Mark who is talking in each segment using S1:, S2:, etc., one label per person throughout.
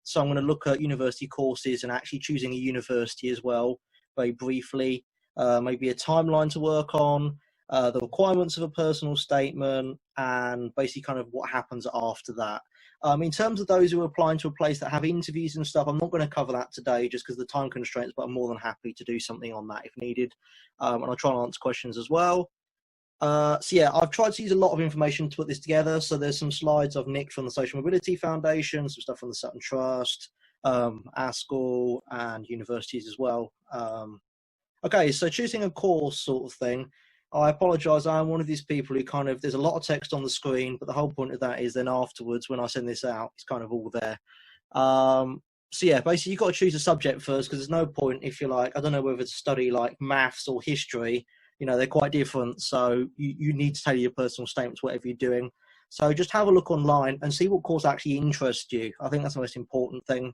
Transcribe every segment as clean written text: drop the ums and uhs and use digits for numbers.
S1: So I'm going to look at university courses and actually choosing a university as well, very briefly, maybe a timeline to work on, the requirements of a personal statement, and basically kind of what happens after that. In terms of those who are applying to a place that have interviews and stuff, I'm not going to cover that today just because of the time constraints, but I'm more than happy to do something on that if needed. And I'll try and answer questions as well. So yeah, I've tried to use a lot of information to put this together. So there's some slides I've nicked from the Social Mobility Foundation, some stuff from the Sutton Trust, our school, and universities as well. Okay, so choosing a course sort of thing. I apologise, I'm one of these people who kind of, there's a lot of text on the screen, but the whole point of that is then afterwards, when I send this out, it's kind of all there. So yeah, basically you've got to choose a subject first, because there's no point if you're like, I don't know whether to study like maths or history, you know, they're quite different. So you need to tailor your personal statements, whatever you're doing. So just have a look online and see what course actually interests you. I think that's the most important thing.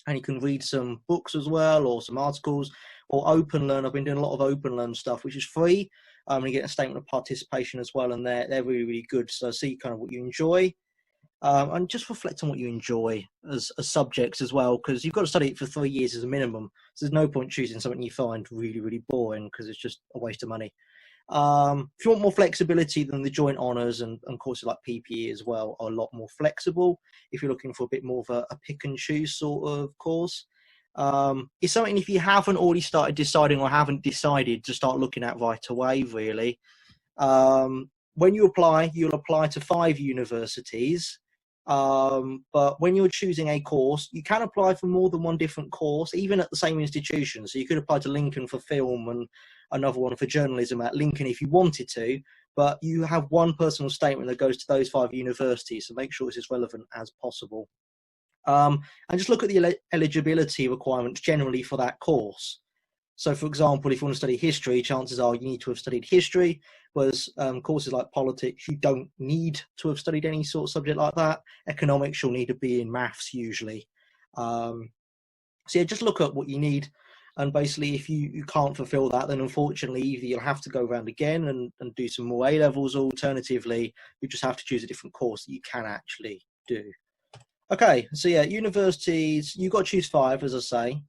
S1: And you can read some books as well, or some articles, or Open Learn. I've been doing a lot of Open Learn stuff, which is free. And you get a statement of participation as well, and they're really, really good. So see kind of what you enjoy, and just reflect on what you enjoy as subjects as well, because you've got to study it for 3 years as a minimum. So there's no point choosing something you find really, really boring, because it's just a waste of money. If you want more flexibility, then the joint honours and courses like PPE as well are a lot more flexible. If you're looking for a bit more of a pick and choose sort of course, it's something if you haven't already started deciding or haven't decided to start looking at right away, really. When you apply, you'll apply to 5 universities. But when you're choosing a course, you can apply for more than one different course, even at the same institution. So you could apply to Lincoln for film and another one for journalism at Lincoln if you wanted to, but you have one personal statement that goes to those 5 universities. So make sure it's as relevant as possible. And just look at the eligibility requirements generally for that course. So, for example, if you want to study history, chances are you need to have studied history, whereas courses like politics, you don't need to have studied any sort of subject like that. Economics, you'll need to be in maths usually. So yeah, just look at what you need. And basically, if you can't fulfill that, then unfortunately, either you'll have to go around again and do some more A-levels, or alternatively, you just have to choose a different course that you can actually do. Okay, so yeah, universities, you've got to choose 5, as I say.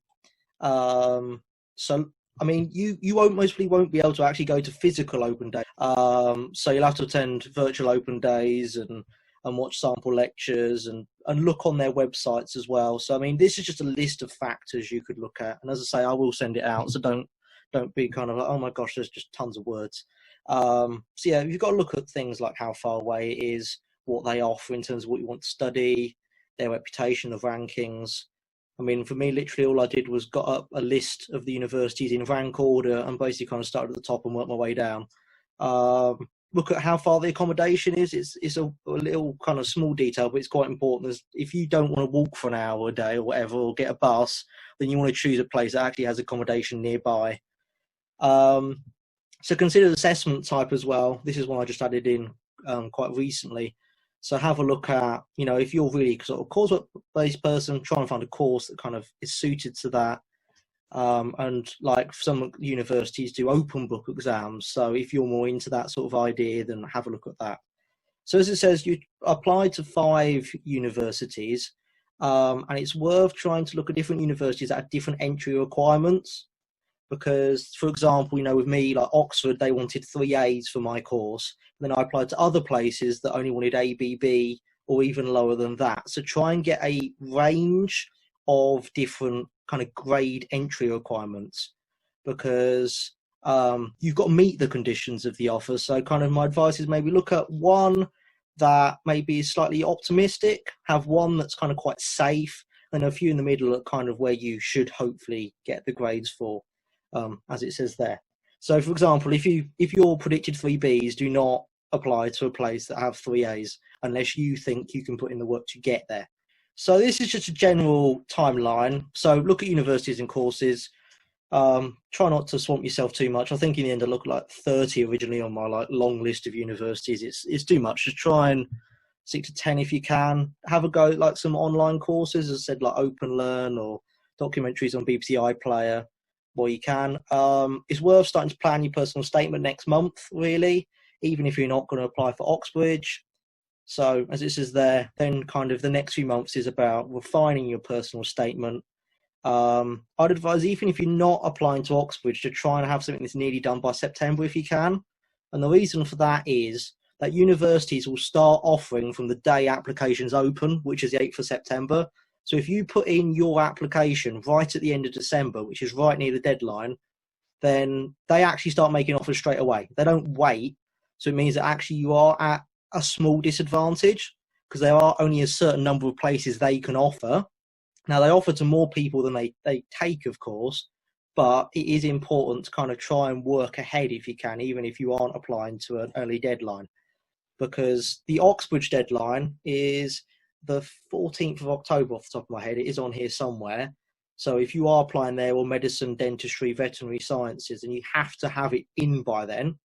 S1: So, I mean, you mostly won't be able to actually go to physical open days. So you'll have to attend virtual open days and watch sample lectures and look on their websites as well. So, I mean, this is just a list of factors you could look at. And as I say, I will send it out. So don't be kind of like, oh my gosh, there's just tons of words. So yeah, you've got to look at things like how far away it is, what they offer in terms of what you want to study, their reputation, the rankings. I mean, for me, literally all I did was got up a list of the universities in rank order and basically kind of started at the top and worked my way down. Look at how far the accommodation is. It's a little kind of small detail, but it's quite important. If you don't want to walk for an hour a day or whatever, or get a bus, then you want to choose a place that actually has accommodation nearby. So consider the assessment type as well. This is one I just added in quite recently. So have a look at, you know, if you're really sort of course-based person, try and find a course that kind of is suited to that. And like some universities do open book exams. So if you're more into that sort of idea, then have a look at that. So as it says, you apply to 5 universities, and it's worth trying to look at different universities that have different entry requirements. Because, for example, you know, with me, like Oxford, they wanted 3 A's for my course. Then I applied to other places that only wanted A, B, B, or even lower than that. So try and get a range of different kind of grade entry requirements, because you've got to meet the conditions of the offer. So kind of my advice is maybe look at one that maybe is slightly optimistic, have one that's kind of quite safe, and a few in the middle are kind of where you should hopefully get the grades for. As it says there. So, for example, if you're predicted 3 Bs, do not apply to a place that have 3 As unless you think you can put in the work to get there. So this is just a general timeline. So look at universities and courses. Try not to swamp yourself too much. I think in the end I looked like 30 originally on my like long list of universities. It's too much. Just try and stick to 10 if you can. Have a go like some online courses, as I said, like Open Learn or documentaries on BBC iPlayer. Well, you can. It's worth starting to plan your personal statement next month, really, even if you're not going to apply for OXBRIDGE. So as it says there, then kind of the next few months is about refining your personal statement. I'd advise, even if you're not applying to Oxbridge, to try and have something that's nearly done by September if you can. And the reason for that is that universities will start offering from the day applications open, which is the 8th of September. So if you put in your application right at the end of December, which is right near the deadline, then they actually start making offers straight away. They don't wait. So it means that actually you are at a small disadvantage because there are only a certain number of places they can offer. Now, they offer to more people than they take, of course, but it is important to kind of try and work ahead if you can, even if you aren't applying to an early deadline, because the Oxbridge deadline is the 14th of October off the top of my head. It is on here somewhere. So if you are applying there, or medicine, dentistry, veterinary sciences, then you have to have it in by then.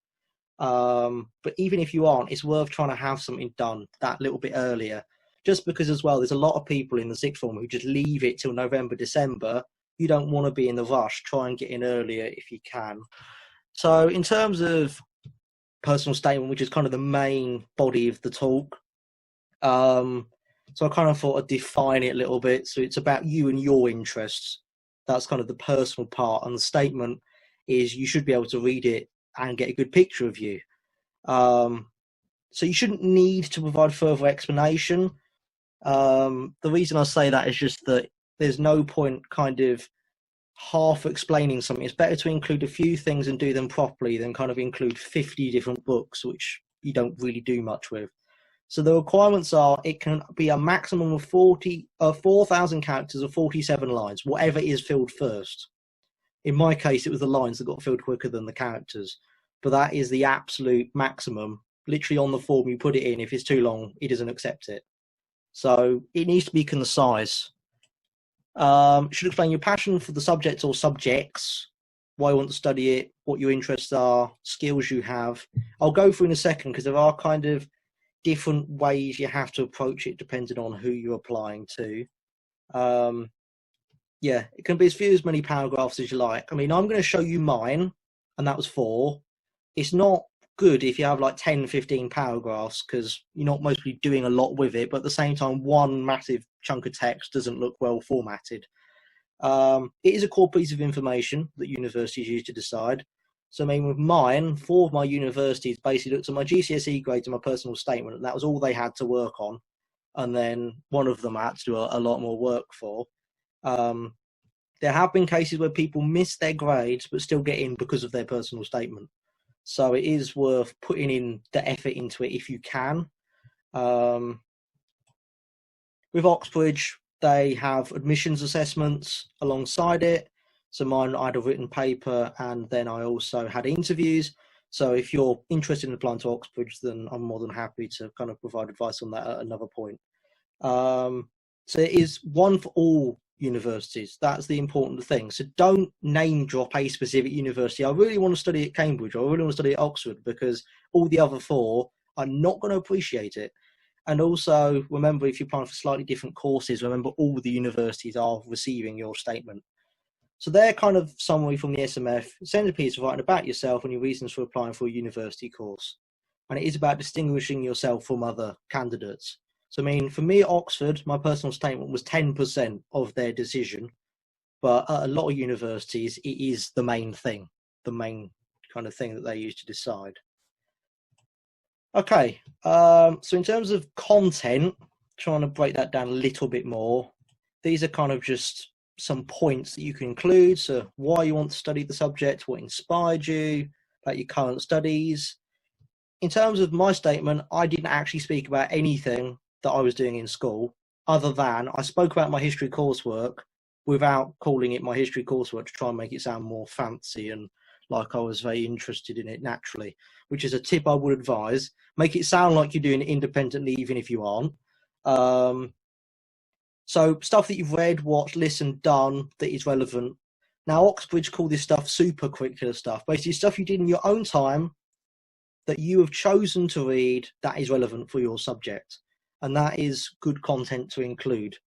S1: But even if you aren't, it's worth trying to have something done that little bit earlier. Just because as well, there's a lot of people in the sixth form who just leave it till November, December. You don't want to be in the rush. Try and get in earlier if you can. So in terms of personal statement, which is kind of the main body of the talk, so I kind of thought I'd define it a little bit. So it's about you and your interests. That's kind of the personal part. And the statement is you should be able to read it and get a good picture of you. So you shouldn't need to provide further explanation. The reason I say that is just that there's no point kind of half explaining something. It's better to include a few things and do them properly than kind of include 50 different books, which you don't really do much with. So the requirements are, it can be a maximum of 4,000 characters or 47 lines, whatever is filled first. In my case, it was the lines that got filled quicker than the characters, but that is the absolute maximum. Literally on the form you put it in, if it's too long, it doesn't accept it. So it needs to be concise. Should explain your passion for the subject or subjects, why you want to study it, what your interests are, skills you have. I'll go through in a second because there are kind of different ways you have to approach it depending on who you're applying to. Yeah, it can be as many paragraphs as you like. I mean, I'm going to show you mine, and that was 4. It's not good if you have like 10, 15 paragraphs because you're not mostly doing a lot with it, but at the same time, one massive chunk of text doesn't look well formatted. It is a core piece of information that universities use to decide. So I mean, with mine, 4 of my universities basically looked at my GCSE grades and my personal statement, and that was all they had to work on. And then one of them I had to do a lot more work for. There have been cases where people miss their grades but still get in because of their personal statement. So it is worth putting in the effort into it if you can. With Oxbridge, they have admissions assessments alongside it. So mine, I had a written paper, and then I also had interviews. So if you're interested in applying to Oxbridge, then I'm more than happy to kind of provide advice on that at another point. So it is one for all universities. That's the important thing. So don't name drop a specific university. I really want to study at Cambridge, or I really want to study at Oxford, because all the other 4 are not going to appreciate it. And also remember, if you're applying for slightly different courses, remember all the universities are receiving your statement. So they're kind of summary from the SMF. Centerpiece of writing about yourself and your reasons for applying for a university course. And it is about distinguishing yourself from other candidates. So, I mean, for me at Oxford, my personal statement was 10% of their decision. But at a lot of universities, it is the main thing, the main kind of thing that they use to decide. Okay, so in terms of content, trying to break that down a little bit more, these are kind of just some points that you can include. So why you want to study the subject, what inspired you, about your current studies. In terms of my statement, I didn't actually speak about anything that I was doing in school, other than I spoke about my history coursework without calling it my history coursework to try and make it sound more fancy and like I was very interested in it naturally, which is a tip I would advise. Make it sound like you're doing it independently, even if you aren't. So stuff that you've read, watched, listened, done that is relevant. Now, Oxbridge call this stuff super curricular stuff, basically stuff you did in your own time that you have chosen to read that is relevant for your subject. And that is good content to include.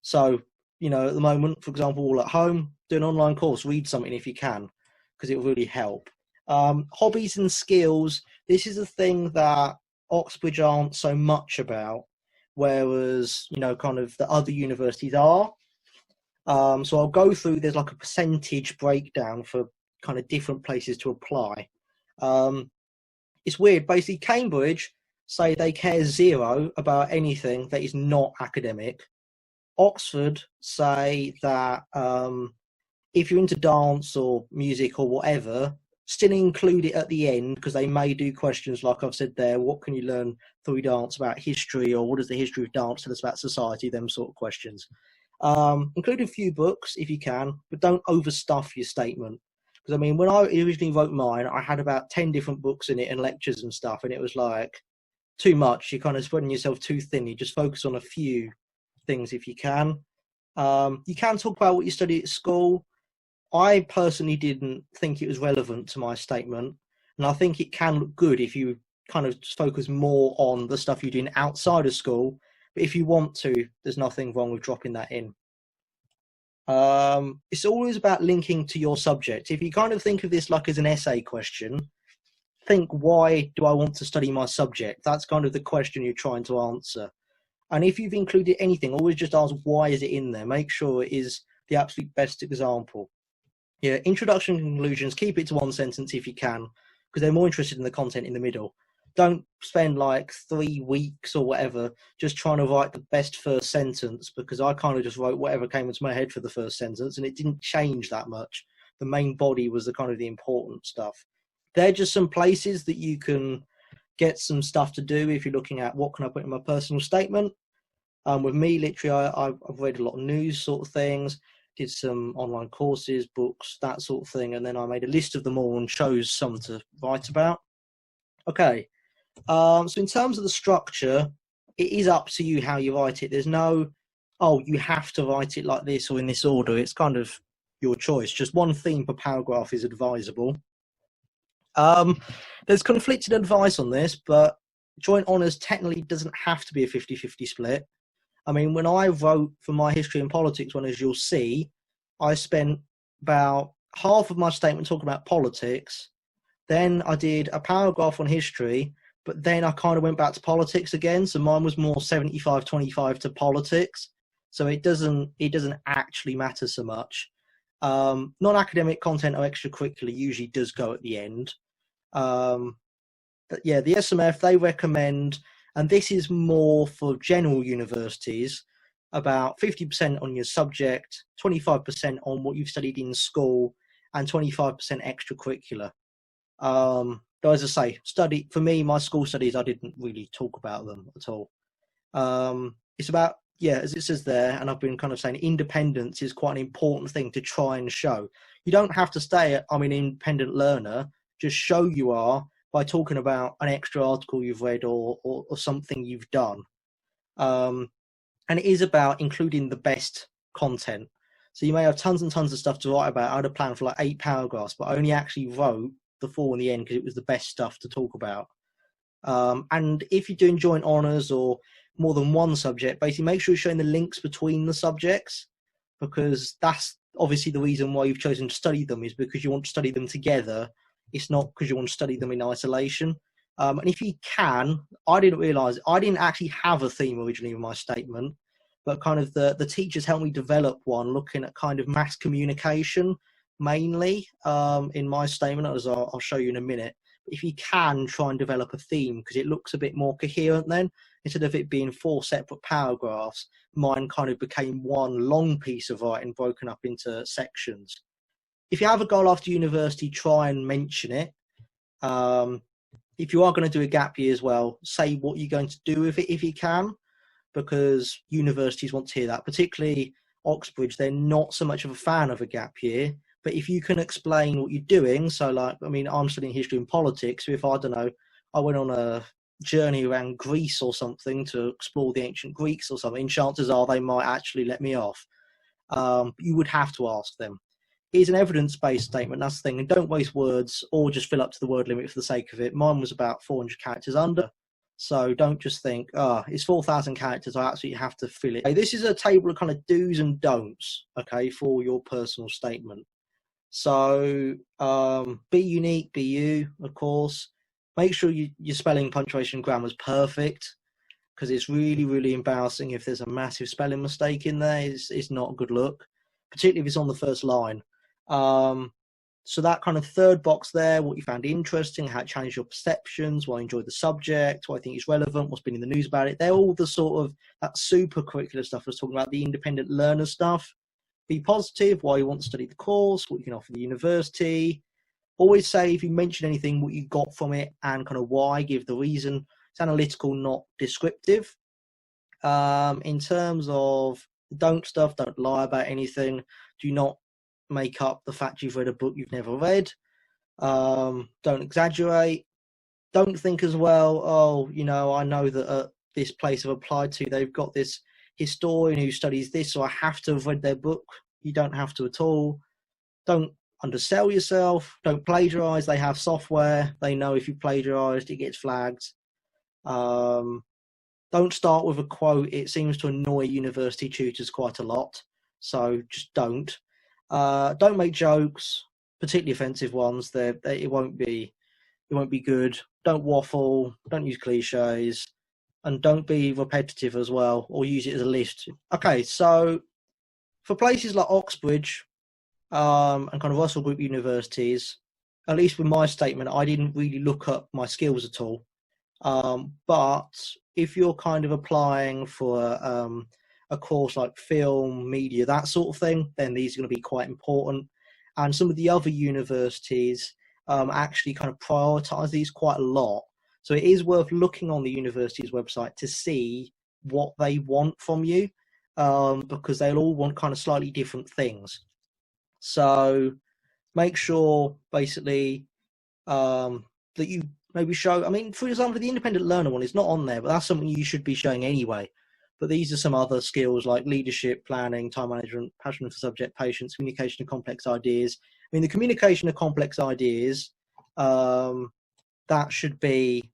S1: So, you know, at the moment, for example, all at home, do an online course, read something if you can, because it will really help. Hobbies and skills. This is a thing that Oxbridge aren't so much about, whereas, you know, kind of the other universities are. So I'll go through, there's like a percentage breakdown for kind of different places to apply. It's weird. Basically, Cambridge say they care zero about anything that is not academic. Oxford say that if you're into dance or music or whatever, still include it at the end, because they may do questions like I've said there, what can you learn through dance about history, or what does the history of dance tell us about society, them sort of questions. Include a few books if you can, but don't overstuff your statement. Because I mean, when I originally wrote mine, I had about 10 different books in it and lectures and stuff, and it was like too much. You're kind of spreading yourself too thin. You just focus on a few things if you can. You can talk about what you studied at school. I personally didn't think it was relevant to my statement, and I think it can look good if you kind of focus more on the stuff you're doing outside of school. But if you want to, there's nothing wrong with dropping that in. It's always about linking to your subject. If you kind of think of this like as an essay question, think, why do I want to study my subject? That's kind of the question you're trying to answer. And if you've included anything, always just ask, why is it in there? Make sure it is the absolute best example. Yeah, introduction and conclusions, keep it to one sentence if you can, because they're more interested in the content in the middle. Don't spend like 3 weeks or whatever just trying to write the best first sentence, because I kind of just wrote whatever came into my head for the first sentence, and it didn't change that much. The main body was the kind of the important stuff. They're just some places that you can get some stuff to do if you're looking at what can I put in my personal statement. With me, literally, I've read a lot of news sort of things, did some online courses, books, that sort of thing, and then I made a list of them all and chose some to write about. Okay, so in terms of the structure, it is up to you how you write it. There's no, oh, you have to write it like this or in this order. It's kind of your choice. Just one theme per paragraph is advisable. There's conflicted advice on this, but joint honours technically doesn't have to be a 50-50 split. I mean, when I wrote for my history and politics one, as you'll see, I spent about half of my statement talking about politics. Then I did a paragraph on history, but then I kind of went back to politics again. So mine was more 75-25 to politics. So it doesn't actually matter so much. Non-academic content or extracurricular usually does go at the end. But yeah, the SMF, they recommend, and this is more for general universities, about 50% on your subject, 25% on what you've studied in school, and 25% extracurricular. Though, as I say, for me, my school studies, I didn't really talk about them at all. It's about, yeah, as it says there, and I've been kind of saying, independence is quite an important thing to try and show. You don't have to stay at, I'm an independent learner, just show you are by talking about an extra article you've read or something you've done. And it is about including the best content. So you may have tons and tons of stuff to write about. I had a plan for like 8 paragraphs, but I only actually wrote the 4 in the end because it was the best stuff to talk about. And if you're doing joint honours or more than one subject, basically make sure you're showing the links between the subjects, because that's obviously the reason why you've chosen to study them, is because you want to study them together. It's not because you want to study them in isolation. And if you can, I didn't realise, I didn't actually have a theme originally in my statement, but kind of the teachers helped me develop one, looking at kind of mass communication mainly in my statement, as I'll show you in a minute. But if you can, try and develop a theme, because it looks a bit more coherent then. Instead of it being 4 separate paragraphs, mine kind of became one long piece of writing broken up into sections. If you have a goal after university, try and mention it. If you are going to do a gap year as well, say what you're going to do with it if you can, because universities want to hear that. Particularly Oxbridge, they're not so much of a fan of a gap year. But if you can explain what you're doing, so like, I mean, I'm studying history and politics. So if, I don't know, I went on a journey around Greece or something to explore the ancient Greeks or something, chances are they might actually let me off. You would have to ask them. It's an evidence-based statement, that's the thing, and don't waste words or just fill up to the word limit for the sake of it. Mine was about 400 characters under, so don't just think, it's 4,000 characters, I absolutely have to fill it. Okay, this is a table of kind of do's and don'ts, okay, for your personal statement. So be unique, be you, of course. Make sure your spelling, punctuation, and grammar is perfect, because it's really, really embarrassing if there's a massive spelling mistake in there. It's not a good look, particularly if it's on the first line. So that kind of third box there, what you found interesting, how it changed your perceptions, why you enjoyed the subject, why I think it's relevant, what's been in the news about it. They're all the sort of that super curricular stuff I was talking about, the independent learner stuff. Be positive, why you want to study the course, what you can offer the university. Always say, if you mention anything, what you got from it and kind of why, give the reason. It's analytical, not descriptive. In terms of don't lie about anything. Do not make up the fact you've read a book you've never read. Don't exaggerate. Don't think as well, oh, I know that at this place I've applied to, they've got this historian who studies this, so I have to have read their book. You don't have to at all. Don't undersell yourself. Don't plagiarize. They have software. They know if you plagiarized, it gets flagged. Don't start with a quote. It seems to annoy university tutors quite a lot. So just don't. Don't make jokes, particularly offensive ones. It won't be good. Don't waffle. Don't use cliches, and don't be repetitive as well, or use it as a list. Okay, so for places like Oxbridge and kind of Russell Group universities, at least with my statement, I didn't really look up my skills at all. But if you're kind of applying for a course like film, media, that sort of thing, then these are going to be quite important. And some of the other universities actually kind of prioritize these quite a lot. So it is worth looking on the university's website to see what they want from you, because they'll all want kind of slightly different things. So make sure basically that you maybe show, for example, the independent learner one is not on there, but that's something you should be showing anyway. But these are some other skills like leadership, planning, time management, passion for subject, patience, communication of complex ideas. The communication of complex ideas, that should be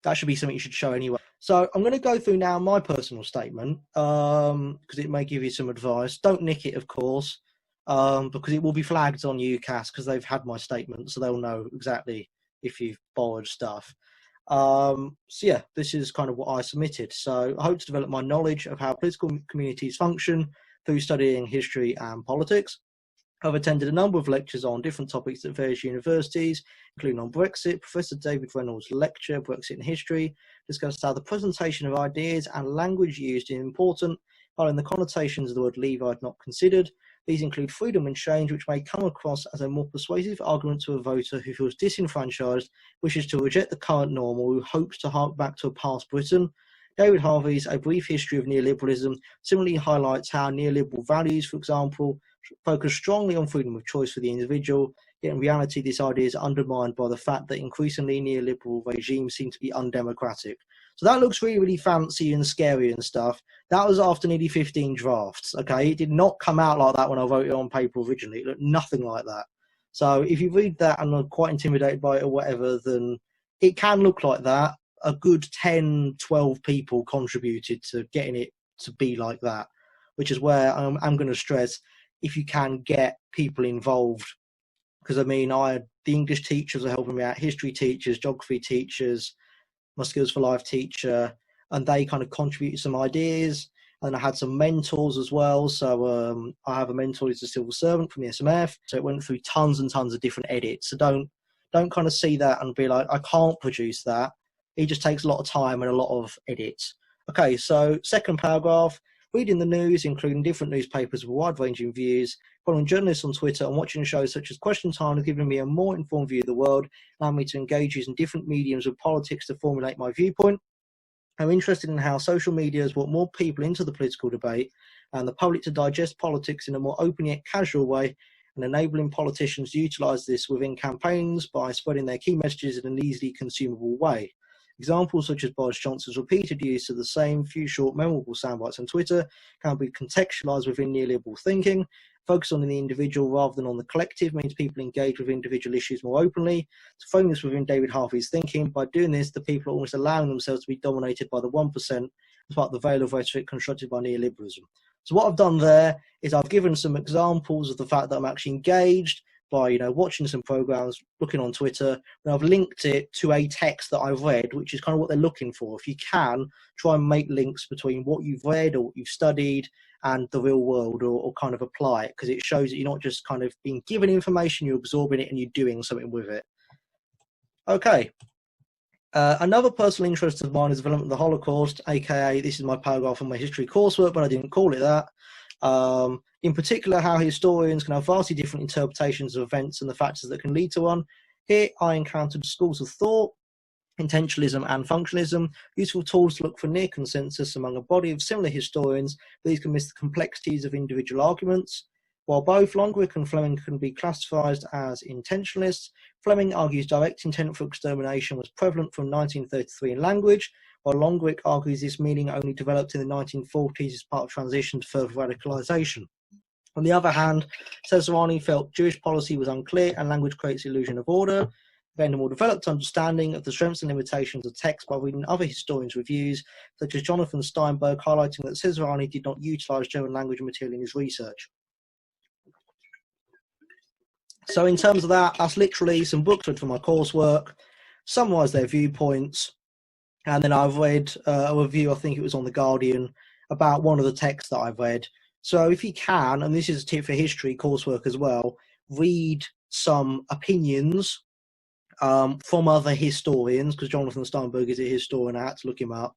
S1: something you should show anyway. So I'm going to go through now my personal statement, because it may give you some advice. Don't nick it, of course, because it will be flagged on UCAS because they've had my statement, so they'll know exactly if you've borrowed stuff. So yeah, this is kind of what I submitted. So I hope to develop my knowledge of how political communities function through studying history and politics. I've attended a number of lectures on different topics at various universities, including on Brexit. Professor David Reynolds' lecture, Brexit and History, discussed how the presentation of ideas and language used is important, while in the connotations of the word leave I had not considered. These include freedom and change, which may come across as a more persuasive argument to a voter who feels disenfranchised, wishes to reject the current norm, or who hopes to hark back to a past Britain. David Harvey's A Brief History of Neoliberalism similarly highlights how neoliberal values, for example, focus strongly on freedom of choice for the individual, yet in reality this idea is undermined by the fact that increasingly neoliberal regimes seem to be undemocratic. So that looks really, really fancy and scary and stuff. That was after nearly 15 drafts, okay? It did not come out like that when I wrote it on paper originally. It looked nothing like that. So if you read that and are quite intimidated by it or whatever, then it can look like that. A good 10, 12 people contributed to getting it to be like that, which is where I'm going to stress, if you can get people involved, because the English teachers are helping me out, history teachers, geography teachers, my Skills for Life teacher, and they kind of contributed some ideas. And I had some mentors as well. So I have a mentor who's a civil servant from the SMF. So it went through tons and tons of different edits. So don't kind of see that and be like, I can't produce that. It just takes a lot of time and a lot of edits. Okay, so second paragraph, reading the news, including different newspapers with wide-ranging views, following journalists on Twitter and watching shows such as Question Time has given me a more informed view of the world, allowing me to engage using different mediums of politics to formulate my viewpoint. I'm interested in how social media has brought more people into the political debate and the public to digest politics in a more open yet casual way, and enabling politicians to utilise this within campaigns by spreading their key messages in an easily consumable way. Examples such as Boris Johnson's repeated use of the same few short memorable soundbites on Twitter can be contextualised within neoliberal thinking. Focus on the individual rather than on the collective means people engage with individual issues more openly. To frame this within David Harvey's thinking, by doing this, the people are almost allowing themselves to be dominated by the 1% as part of the veil of rhetoric constructed by neoliberalism. So what I've done there is I've given some examples of the fact that I'm actually engaged by, watching some programs, looking on Twitter, and I've linked it to a text that I've read, which is kind of what they're looking for. If you can, try and make links between what you've read or what you've studied and the real world, or kind of apply it, because it shows that you're not just kind of being given information, you're absorbing it and you're doing something with it. Okay. Another personal interest of mine is the development of the Holocaust, aka this is my paragraph on my history coursework, but I didn't call it that. In particular, how historians can have vastly different interpretations of events and the factors that can lead to one. Here I encountered schools of thought, intentionalism and functionalism, useful tools to look for near consensus among a body of similar historians, but these can miss the complexities of individual arguments. While both Longwick and Fleming can be classified as intentionalists, Fleming argues direct intent for extermination was prevalent from 1933 in language, while Longwick argues this meaning only developed in the 1940s as part of transition to further radicalisation. On the other hand, Cesarani felt Jewish policy was unclear and language creates the illusion of order. Gained a more developed understanding of the strengths and limitations of text by reading other historians' reviews, such as Jonathan Steinberg, highlighting that Cesarani did not utilise German language material in his research. So in terms of that, that's literally some books read for my coursework, summarise their viewpoints, and then I've read a review, I think it was on The Guardian, about one of the texts that I've read. So if you can, and this is a tip for history coursework as well, read some opinions from other historians, because Jonathan Steinberg is a historian, I had to look him up.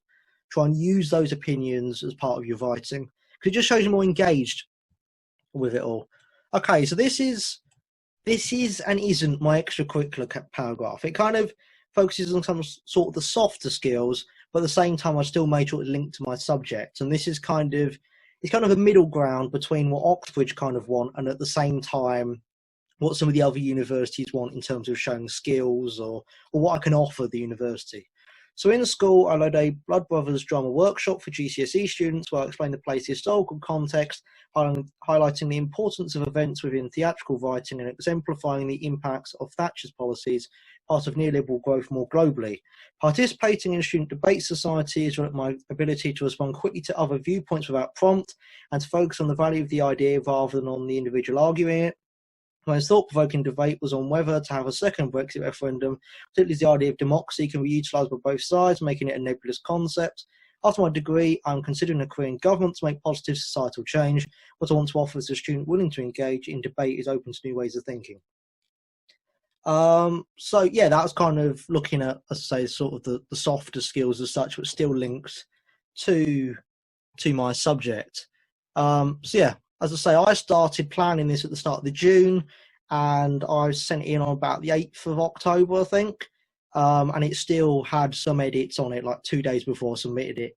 S1: Try and use those opinions as part of your writing, because it just shows you're more engaged with it all. Okay, so this is and isn't my extracurricular paragraph. It kind of focuses on some sort of the softer skills, but at the same time I still made sure it's linked to my subject. And this is kind of a middle ground between what Oxbridge kind of want and at the same time what some of the other universities want in terms of showing skills or what I can offer the university. So in school, I led a Blood Brothers drama workshop for GCSE students where I explained the play's historical context, highlighting the importance of events within theatrical writing and exemplifying the impacts of Thatcher's policies, part of neoliberal growth more globally. Participating in student debate society has developed my ability to respond quickly to other viewpoints without prompt and to focus on the value of the idea rather than on the individual arguing it. My thought-provoking debate was on whether to have a second Brexit referendum, particularly the idea of democracy can be utilised by both sides, making it a nebulous concept. After my degree, I'm considering a career in government to make positive societal change. What I want to offer as a student willing to engage in debate is open to new ways of thinking. So yeah, that's kind of looking at, as I say, sort of the softer skills as such, but still links to my subject. So yeah. As I say, I started planning this at the start of June, and I sent it in on about the 8th of October, I think, and it still had some edits on it, like 2 days before I submitted it.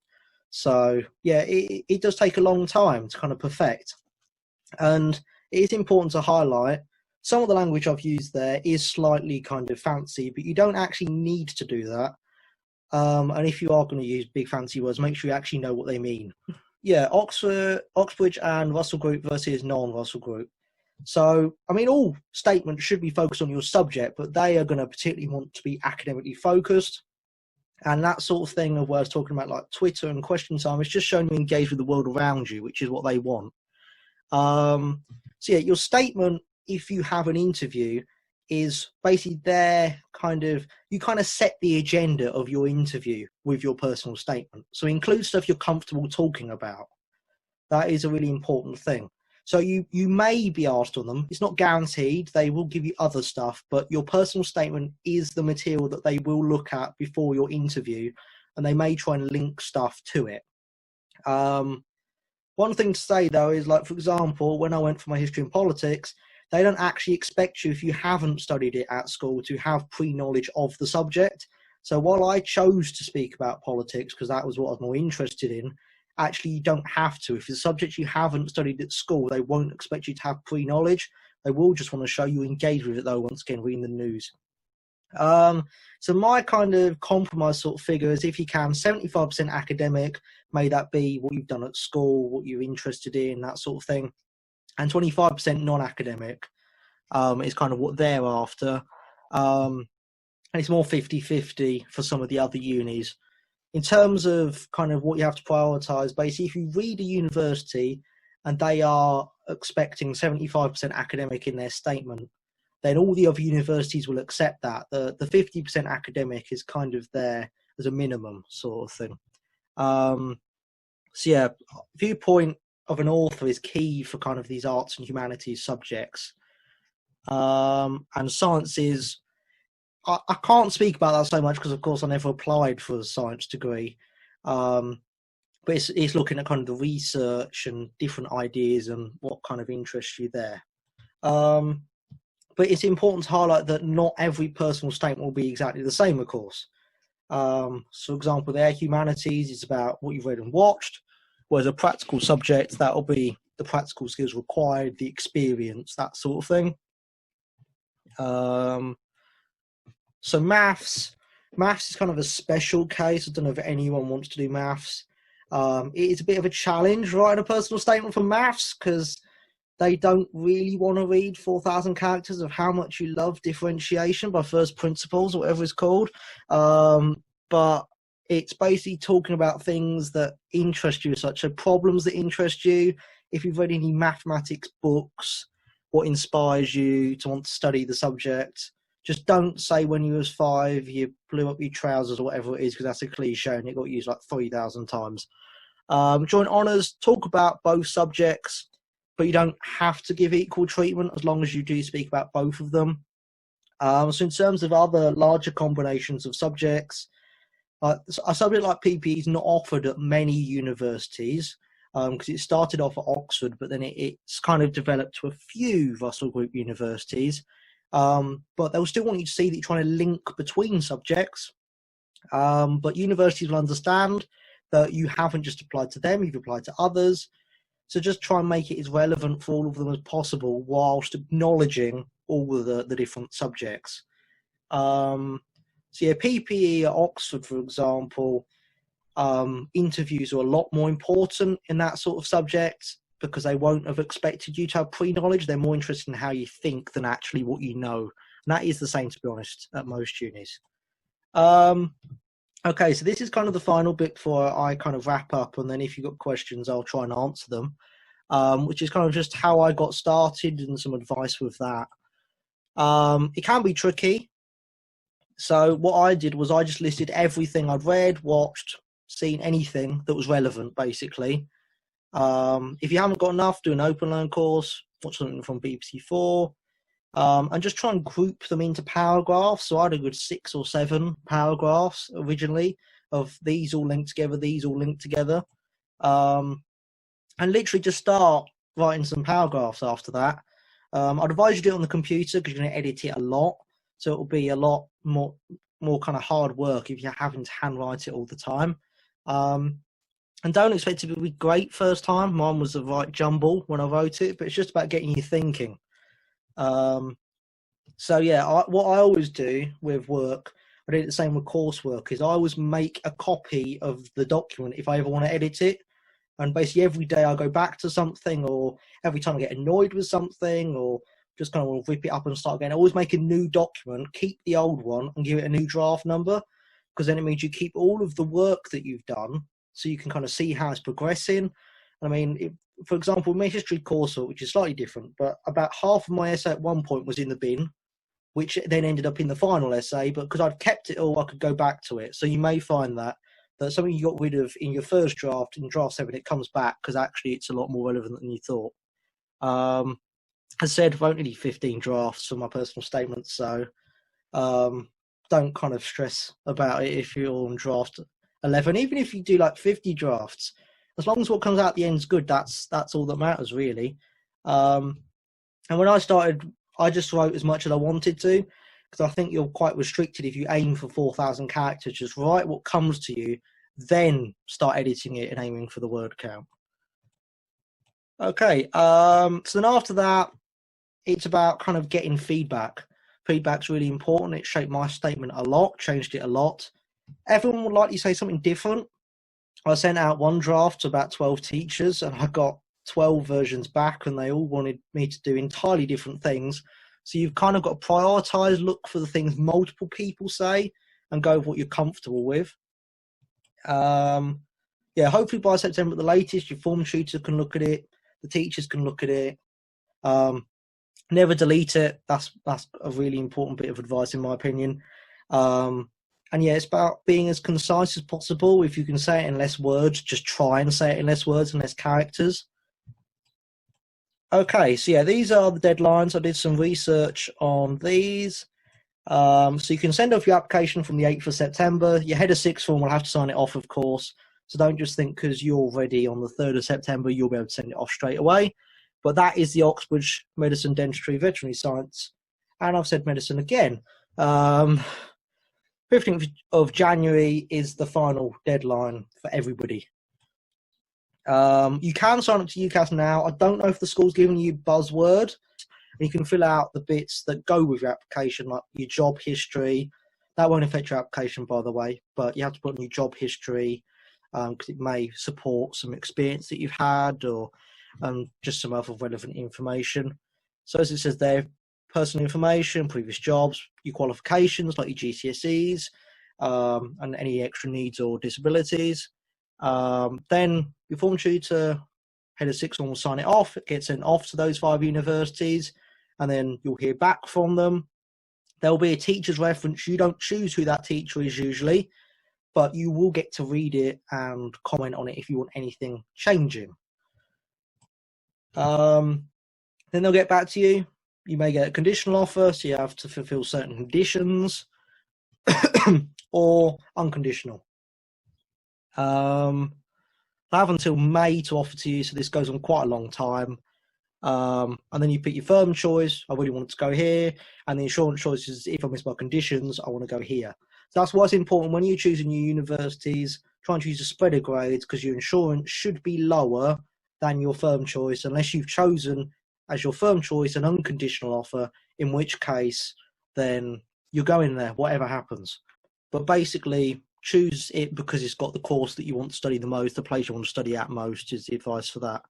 S1: So, yeah, it does take a long time to kind of perfect. And it is important to highlight some of the language I've used there is slightly kind of fancy, but you don't actually need to do that. And if you are going to use big fancy words, make sure you actually know what they mean. Yeah, Oxbridge and Russell Group versus non-Russell Group. So, I mean, all statements should be focused on your subject, but they are going to particularly want to be academically focused. And that sort of thing of where I was talking about, like Twitter and question time, is just showing you engage with the world around you, which is what they want. So, yeah, your statement, if you have an interview, is basically you kind of set the agenda of your interview with your personal statement. So include stuff you're comfortable talking about. That is a really important thing. So you may be asked on them. It's not guaranteed. They will give you other stuff, but your personal statement is the material that they will look at before your interview, and they may try and link stuff to it. One thing to say, though, is like, for example, when I went for my history and politics, they don't actually expect you, if you haven't studied it at school, to have pre-knowledge of the subject. So while I chose to speak about politics because that was what I was more interested in, actually you don't have to. If it's a subject you haven't studied at school, they won't expect you to have pre-knowledge. They will just want to show you engage with it, though, once again, reading the news. So my kind of compromise sort of figure is, if you can, 75% academic, may that be what you've done at school, what you're interested in, that sort of thing. And 25% non-academic is kind of what they're after. And it's more 50-50 for some of the other unis. In terms of kind of what you have to prioritise, basically, if you read a university and they are expecting 75% academic in their statement, then all the other universities will accept that. The 50% academic is kind of there as a minimum sort of thing. So yeah, viewpoint of an author is key for kind of these arts and humanities subjects. And sciences, I can't speak about that so much because, of course, I never applied for a science degree. But it's looking at kind of the research and different ideas and what kind of interests you there. But it's important to highlight that not every personal statement will be exactly the same, of course. So, for example, their humanities is about what you've read and watched, whereas a practical subject, that'll be the practical skills required, the experience, that sort of thing. So maths is kind of a special case. I don't know if anyone wants to do maths. It is a bit of a challenge writing a personal statement for maths because they don't really want to read 4,000 characters of how much you love differentiation by first principles or whatever it's called. But it's basically talking about things that interest you, such as problems that interest you. If you've read any mathematics books, what inspires you to want to study the subject. Just don't say when you was 5 you blew up your trousers or whatever it is, because that's a cliche and it got used like 3,000 times. Joint honours, talk about both subjects, but you don't have to give equal treatment as long as you do speak about both of them. So in terms of other larger combinations of subjects, a subject like PPE is not offered at many universities because it started off at Oxford, but then it's kind of developed to a few Russell Group universities. But they'll still want you to see that you're trying to link between subjects. But universities will understand that you haven't just applied to them, you've applied to others. So just try and make it as relevant for all of them as possible whilst acknowledging all of the different subjects. So yeah, PPE at Oxford, for example, interviews are a lot more important in that sort of subject because they won't have expected you to have pre-knowledge. They're more interested in how you think than actually what you know. And that is the same, to be honest, at most unis. Okay, so this is kind of the final bit before I kind of wrap up, and then if you've got questions, I'll try and answer them, which is kind of just how I got started and some advice with that. It can be tricky. So what I did was I just listed everything I'd read, watched, seen, anything that was relevant, basically. If you haven't got enough, do an open learn course, watch something from BBC4, and just try and group them into paragraphs. So I had a good 6 or 7 paragraphs originally of these all linked together, these all linked together. And literally just start writing some paragraphs after that. I'd advise you do it on the computer because you're going to edit it a lot. So it'll be a lot more kind of hard work if you're having to handwrite it all the time. And don't expect it to be great first time. Mine was the right jumble when I wrote it, but it's just about getting you thinking. So yeah, what I always do with work, I do the same with coursework, is I always make a copy of the document if I ever want to edit it. And basically every day I go back to something, or every time I get annoyed with something, or just kind of want to rip it up and start again, I always make a new document, keep the old one and give it a new draft number, because then it means you keep all of the work that you've done so you can kind of see how it's progressing. I mean, for example, my history coursework, which is slightly different, but about half of my essay at one point was in the bin, which then ended up in the final essay, but because I'd kept it all, I could go back to it. So you may find that something you got rid of in your first draft, in draft 7, it comes back because actually it's a lot more relevant than you thought. As I said, I've only 15 drafts for my personal statement, so don't kind of stress about it if you're on draft 11. Even if you do like 50 drafts, as long as what comes out at the end is good, that's all that matters, really. And when I started, I just wrote as much as I wanted to, because I think you're quite restricted if you aim for 4,000 characters. Just write what comes to you, then start editing it and aiming for the word count. Okay, so then after that, it's about kind of getting feedback. Feedback's really important. It shaped my statement a lot, changed it a lot. Everyone would likely say something different. I sent out one draft to about 12 teachers, and I got 12 versions back, and they all wanted me to do entirely different things. So you've kind of got to prioritize, look for the things multiple people say, and go with what you're comfortable with. Yeah, hopefully by September at the latest, your form tutor can look at it, the teachers can look at it. Never delete it. That's a really important bit of advice in my opinion. And yeah, it's about being as concise as possible. If you can say it in less words, just try and say it in less words and less characters. Okay, so yeah, these are the deadlines. I did some research on these. So you can send off your application from the 8th of September. Your head of sixth form will have to sign it off, of course. So don't just think because you're ready on the 3rd of September, you'll be able to send it off straight away. But that is the Oxbridge Medicine, Dentistry, Veterinary Science. And I've said medicine again. 15th of January is the final deadline for everybody. You can sign up to UCAS now. I don't know if the school's giving you buzzword. You can fill out the bits that go with your application, like your job history. That won't affect your application, by the way, but you have to put in your job history because it may support some experience that you've had or just some other relevant information. So as it says there, personal information, previous jobs, your qualifications like your GCSEs, and any extra needs or disabilities. Then your form tutor, head of sixth form, will sign it off. It gets sent off to those 5 universities, and then you'll hear back from them. There'll be a teacher's reference. You don't choose who that teacher is usually, but you will get to read it and comment on it if you want anything changing. Then they'll get back to you. You may get a conditional offer, so you have to fulfill certain conditions, or unconditional. They have until May to offer to you, so this goes on quite a long time. And then you pick your firm choice. I really want to go here. And the insurance choice is, if I miss my conditions, I want to go here. So that's why it's important when you're choosing your universities, try and choose a spread of grades, because your insurance should be lower than your firm choice, unless you've chosen as your firm choice an unconditional offer, in which case then you're going there, whatever happens. But basically, choose it because it's got the course that you want to study the most, the place you want to study at most is the advice for that.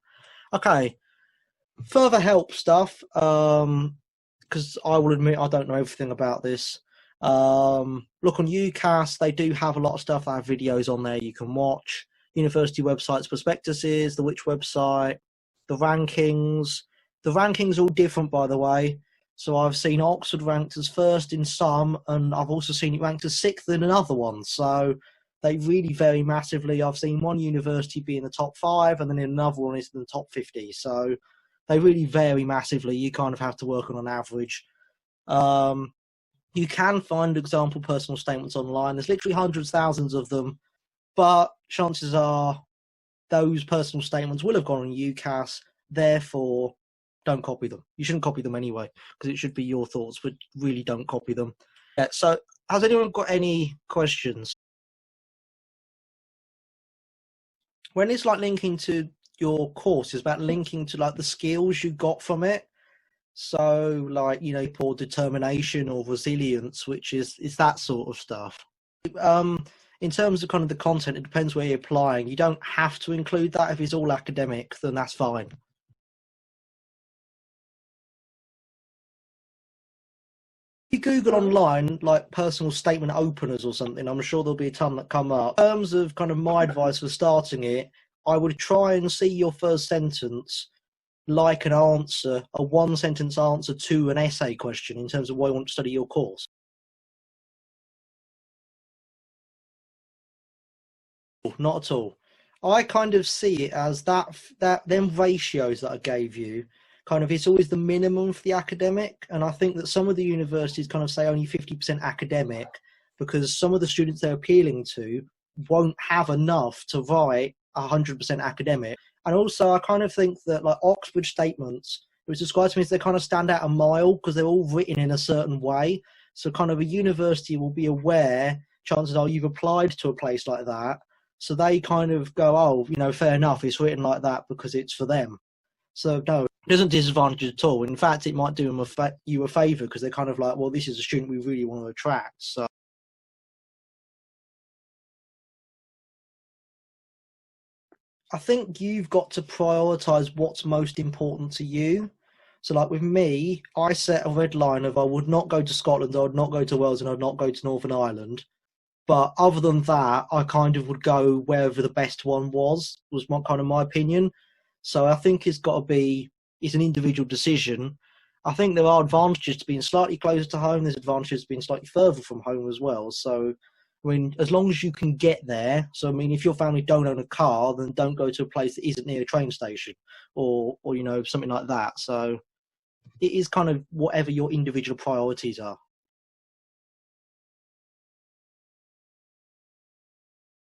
S1: Okay, further help stuff, because I will admit I don't know everything about this. Look on UCAS, they do have a lot of stuff. They have videos on there you can watch. University websites, prospectuses, the which website, the rankings. The rankings are all different, by the way. So I've seen Oxford ranked as first in some, and I've also seen it ranked as 6th in another one. So they really vary massively. I've seen one university be in the top 5, and then another one is in the top 50. So they really vary massively. You kind of have to work on an average. You can find example personal statements online. There's literally hundreds, thousands of them, but chances are those personal statements will have gone on UCAS. Therefore, don't copy them. You shouldn't copy them anyway, because it should be your thoughts, but really don't copy them. Yeah, so has anyone got any questions? When it's like linking to your course, it's about linking to like the skills you got from it. So like, you know, poor determination or resilience, which is that sort of stuff. In terms of kind of the content, it depends where you're applying. You don't have to include that. If it's all academic, then that's fine. You Google online like personal statement openers or something, I'm sure there'll be a ton that come up. In terms of kind of my advice for starting it, I would try and see your first sentence like an answer, a 1-sentence answer to an essay question in terms of why you want to study your course. Not at all. I kind of see it as that them ratios that I gave you, kind of, it's always the minimum for the academic. And I think that some of the universities kind of say only 50% academic, because some of the students they're appealing to won't have enough to write 100% academic. And also, I kind of think that like Oxbridge statements, it was described to me as they kind of stand out a mile because they're all written in a certain way. So kind of a university will be aware, chances are you've applied to a place like that. So they kind of go, oh, you know, fair enough, it's written like that because it's for them. So no, it doesn't disadvantage at all. In fact, it might do them you a favour, because they're kind of like, well, this is a student we really want to attract. So I think you've got to prioritise what's most important to you. So like with me, I set a red line of I would not go to Scotland, I would not go to Wales, and I would not go to Northern Ireland. But other than that, I kind of would go wherever the best one was my opinion. So I think it's got to be, it's an individual decision. I think there are advantages to being slightly closer to home. There's advantages to being slightly further from home as well. So, I mean, as long as you can get there. So, I mean, if your family don't own a car, then don't go to a place that isn't near a train station, or something like that. So, it is kind of whatever your individual priorities are.